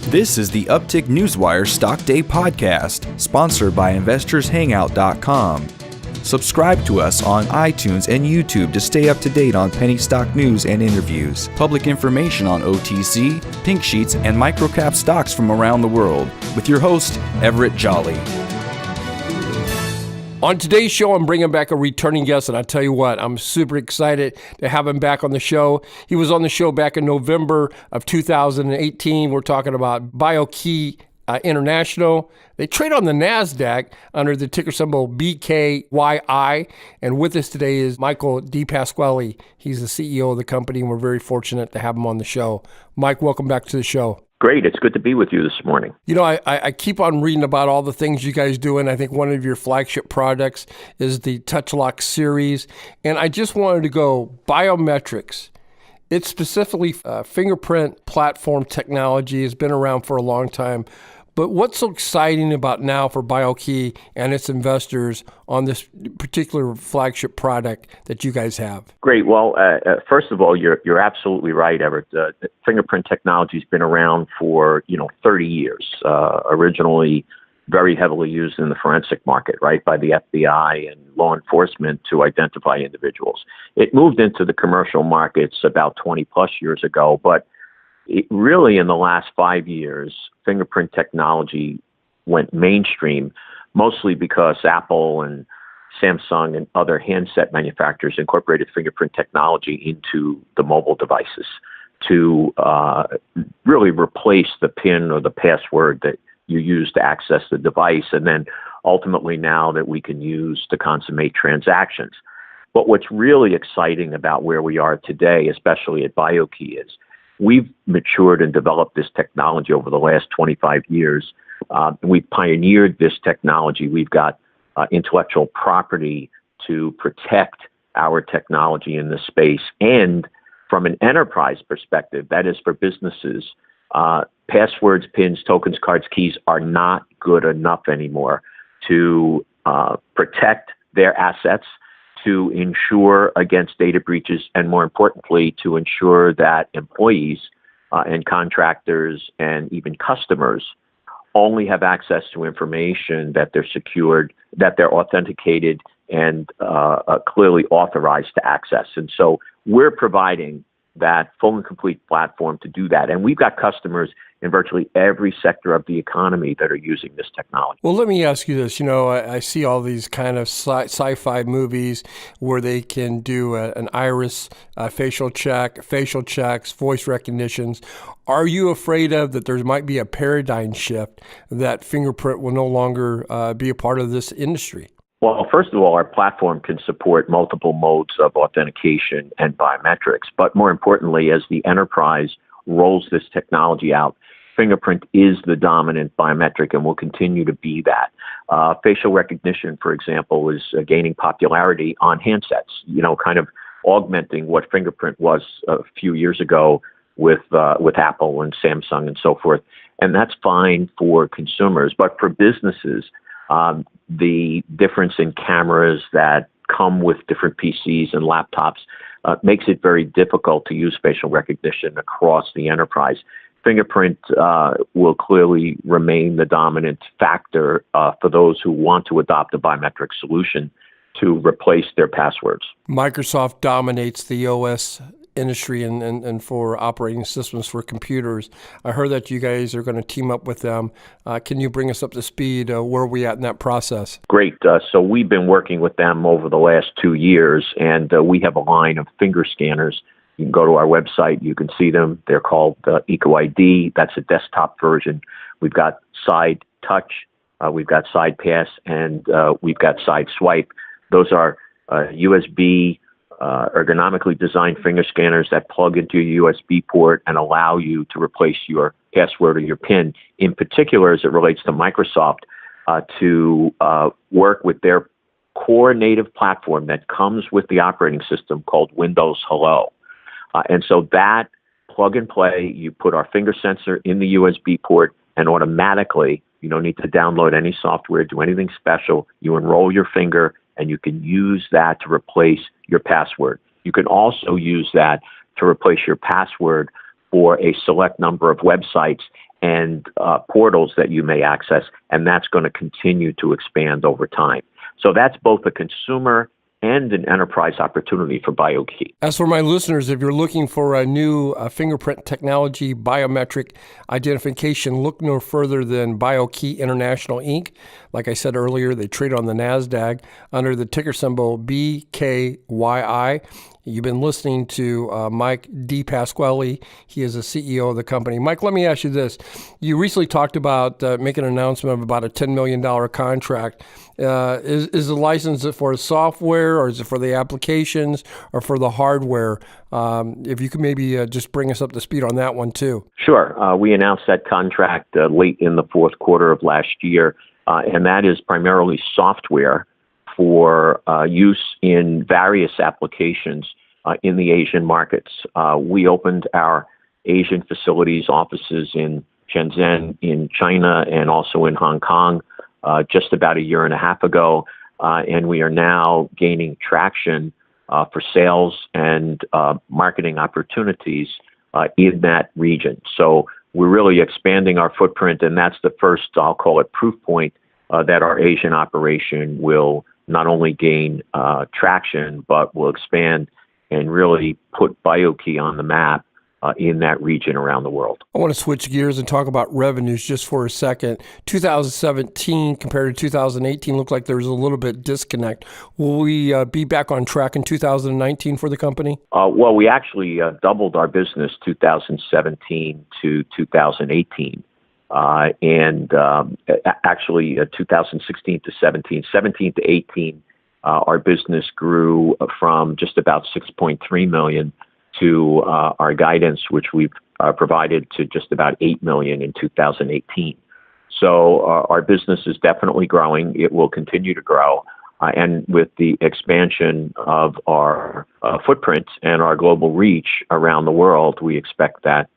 This is the Uptick Newswire Stock Day podcast, sponsored by InvestorsHangout.com. Subscribe to us on iTunes and YouTube to stay up to date on penny stock news and interviews, public information on OTC, pink sheets, and microcap stocks from around the world, with your host, Everett Jolly. On today's show, I'm bringing back a returning guest, and I tell you what, I'm super excited to have him back on the show. He was on the show back in November of 2018. We're talking about BKYI International. They trade on the NASDAQ under the ticker symbol BKYI. And with us today is Michael DePasquale. He's the CEO of the company, and we're very fortunate to have him on the show. Mike, welcome back to the show. Great. It's good to be with you this morning. You know, I keep on reading about all the things you guys do, and I think one of your flagship products is the TouchLock series. And I just wanted to go biometrics. It's specifically fingerprint platform technology. Has been around for a long time. But what's so exciting about now for BKYI and its investors on this particular flagship product that you guys have? Great. Well, first of all, you're absolutely right, Everett. Fingerprint technology has been around for 30 years. Originally, very heavily used in the forensic market, right, by the FBI and law enforcement to identify individuals. It moved into the commercial markets about 20 plus years ago, but really in the last 5 years, fingerprint technology went mainstream, mostly because Apple and Samsung and other handset manufacturers incorporated fingerprint technology into the mobile devices to really replace the PIN or the password that you use to access the device, and then ultimately now that we can use to consummate transactions. But what's really exciting about where we are today, especially at BKYI, is we've matured and developed this technology over the last 25 years. We've pioneered this technology. We've got intellectual property to protect our technology in this space. And from an enterprise perspective, that is for businesses, passwords, PINs, tokens, cards, keys are not good enough anymore to protect their assets, to ensure against data breaches, and more importantly, to ensure that employees and contractors and even customers only have access to information that they're secured, that they're authenticated, and clearly authorized to access. And so we're providing that full and complete platform to do that. And we've got customers in virtually every sector of the economy that are using this technology. Well, let me ask you this. I see all these kind of sci-fi movies where they can do an iris facial checks, voice recognitions. Are you afraid of that there might be a paradigm shift that fingerprint will no longer be a part of this industry? Well, first of all, our platform can support multiple modes of authentication and biometrics. But more importantly, as the enterprise rolls this technology out, fingerprint is the dominant biometric and will continue to be that. Facial recognition, for example, is gaining popularity on handsets, kind of augmenting what fingerprint was a few years ago with Apple and Samsung and so forth. And that's fine for consumers. But for businesses, the difference in cameras that come with different PCs and laptops makes it very difficult to use facial recognition across the enterprise. Fingerprint will clearly remain the dominant factor for those who want to adopt a biometric solution to replace their passwords. Microsoft dominates the OS industry and for operating systems for computers. I heard that you guys are going to team up with them. Can you bring us up to speed? Where are we at in that process? Great. So we've been working with them over the last 2 years, and we have a line of finger scanners. You can go to our website. You can see them. They're called EcoID. That's a desktop version. We've got side touch, we've got side pass, and we've got side swipe. Those are USB ergonomically designed finger scanners that plug into your USB port and allow you to replace your password or your PIN. In particular, as it relates to Microsoft, to work with their core native platform that comes with the operating system called Windows Hello. And so that plug and play, you put our finger sensor in the USB port, and automatically, you don't need to download any software, do anything special. You enroll your finger, and you can use that to replace your password. You can also use that to replace your password for a select number of websites and portals that you may access, and that's going to continue to expand over time. So that's both a consumer and an enterprise opportunity for BioKey. As for my listeners, if you're looking for a new fingerprint technology biometric identification, look no further than BioKey International Inc. Like I said earlier, they trade on the NASDAQ under the ticker symbol BKYI. You've been listening to Mike DePasquale. He is the CEO of the company. Mike, let me ask you this. You recently talked about making an announcement of about a $10 million contract. Is the license for software, or is it for the applications, or for the hardware? If you could maybe just bring us up to speed on that one too. Sure. We announced that contract late in the fourth quarter of last year, and that is primarily software for use in various applications in the Asian markets. We opened our Asian facilities offices in Shenzhen, in China, and also in Hong Kong just about a year and a half ago, and we are now gaining traction for sales and marketing opportunities in that region. So we're really expanding our footprint, and that's the first, I'll call it, proof point that our Asian operation will not only gain traction, but will expand and really put BioKey on the map in that region around the world. I want to switch gears and talk about revenues just for a second. 2017 compared to 2018 looked like there was a little bit disconnect. Will we be back on track in 2019 for the company? Well, we actually doubled our business 2017 to 2018. Actually 2016 to 17 to 18, our business grew from just about 6.3 million to our guidance, which we've provided, to just about 8 million in 2018. So our business is definitely growing. It will continue to grow. And with the expansion of our footprint and our global reach around the world, we expect that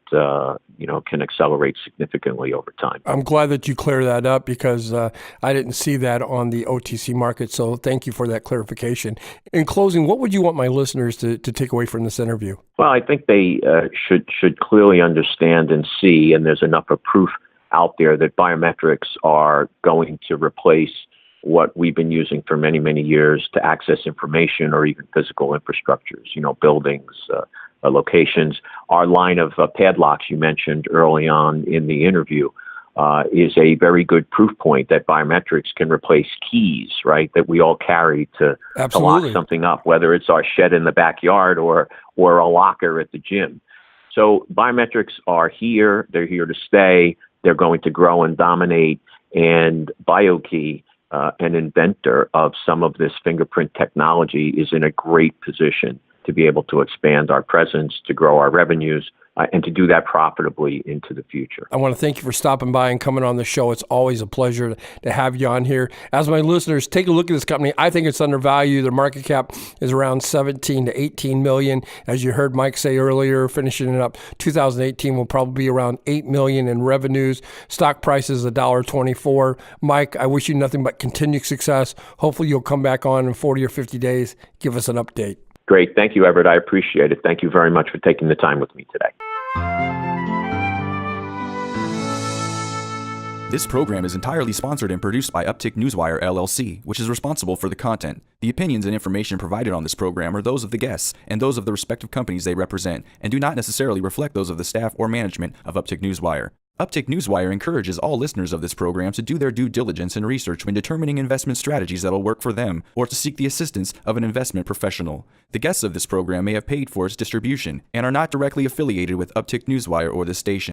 can accelerate significantly over time. I'm glad that you cleared that up, because I didn't see that on the OTC market. So thank you for that clarification. In closing, what would you want my listeners to take away from this interview? Well, I think they should clearly understand and see, and there's enough of proof out there, that biometrics are going to replace what we've been using for many, many years to access information, or even physical infrastructures, buildings, locations. Our line of padlocks you mentioned early on in the interview is a very good proof point that biometrics can replace keys, right, that we all carry to lock something up, whether it's our shed in the backyard or a locker at the gym. So biometrics are here. They're here to stay. They're going to grow and dominate. And BioKey, an inventor of some of this fingerprint technology, is in a great position to be able to expand our presence, to grow our revenues, and to do that profitably into the future. I want to thank you for stopping by and coming on the show. It's always a pleasure to have you on here. As my listeners, take a look at this company. I think it's undervalued. Their market cap is around 17 to 18 million. As you heard Mike say earlier, finishing it up, 2018 will probably be around 8 million in revenues. Stock price is $1.24. Mike, I wish you nothing but continued success. Hopefully you'll come back on in 40 or 50 days. Give us an update. Great. Thank you, Everett. I appreciate it. Thank you very much for taking the time with me today. This program is entirely sponsored and produced by Uptick Newswire, LLC, which is responsible for the content. The opinions and information provided on this program are those of the guests and those of the respective companies they represent, and do not necessarily reflect those of the staff or management of Uptick Newswire. Uptick Newswire encourages all listeners of this program to do their due diligence and research when determining investment strategies that will work for them, or to seek the assistance of an investment professional. The guests of this program may have paid for its distribution and are not directly affiliated with Uptick Newswire or this station.